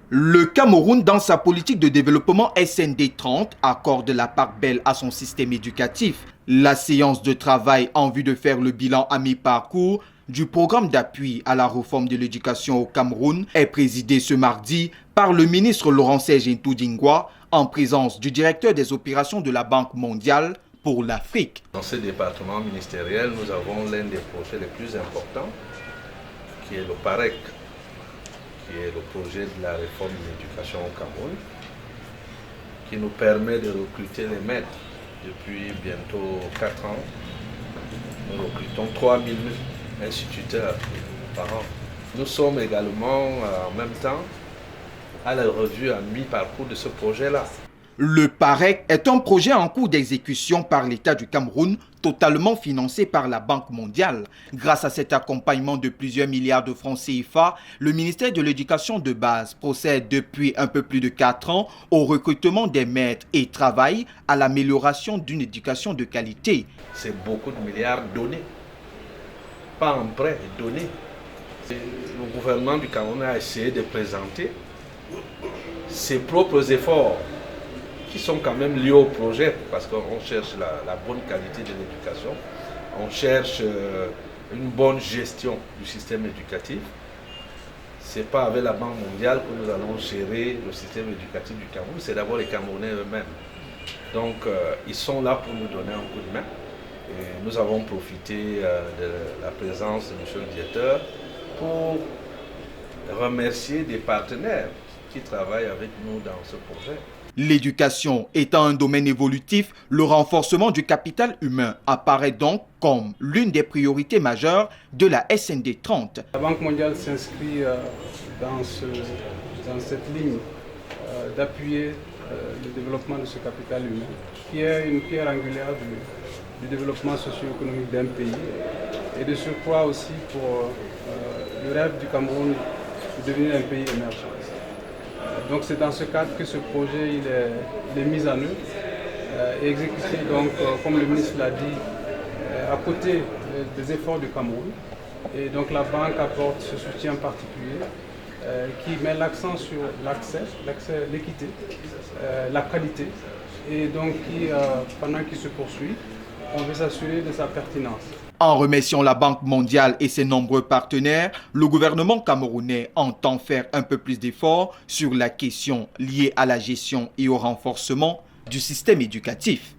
Le Cameroun, dans sa politique de développement SND 30, accorde la part belle à son système éducatif. La séance de travail en vue de faire le bilan à mi-parcours du programme d'appui à la réforme de l'éducation au Cameroun est présidée ce mardi par le ministre Laurent-Serge Ntoudingwa en présence du directeur des opérations de la Banque mondiale pour l'Afrique. Dans ce département ministériel, nous avons l'un des projets les plus importants qui est le PAREC, qui est le projet de la réforme de l'éducation au Cameroun, qui nous permet de recruter les maîtres. Depuis bientôt 4 ans, nous recrutons 3000 instituteurs par an. Nous sommes également en même temps à la revue à mi-parcours de ce projet-là. Le PAREC est un projet en cours d'exécution par l'État du Cameroun, totalement financé par la Banque mondiale. Grâce à cet accompagnement de plusieurs milliards de francs CFA, le ministère de l'Éducation de base procède depuis un peu plus de 4 ans au recrutement des maîtres et travaille à l'amélioration d'une éducation de qualité. C'est beaucoup de milliards donnés, pas en prêt, donnés. Le gouvernement du Cameroun a essayé de présenter ses propres efforts qui sont quand même liés au projet, parce qu'on cherche la bonne qualité de l'éducation, on cherche une bonne gestion du système éducatif. Ce n'est pas avec la Banque mondiale que nous allons gérer le système éducatif du Cameroun, c'est d'abord les Camerounais eux-mêmes. Donc ils sont là pour nous donner un coup de main. Et nous avons profité de la présence de M. le directeur pour remercier des partenaires qui travaillent avec nous dans ce projet. L'éducation étant un domaine évolutif, le renforcement du capital humain apparaît donc comme l'une des priorités majeures de la SND 30. La Banque mondiale s'inscrit dans cette ligne d'appuyer le développement de ce capital humain, qui est une pierre angulaire du développement socio-économique d'un pays, et de surcroît aussi pour le rêve du Cameroun de devenir un pays émergent. Donc c'est dans ce cadre que ce projet il est mis en œuvre et exécuté, donc, comme le ministre l'a dit, à côté des efforts du Cameroun. Et donc la banque apporte ce soutien particulier qui met l'accent sur l'accès, l'équité, la qualité, et donc qui, pendant qu'il se poursuit, on veut s'assurer de sa pertinence. En remerciant la Banque mondiale et ses nombreux partenaires, le gouvernement camerounais entend faire un peu plus d'efforts sur la question liée à la gestion et au renforcement du système éducatif.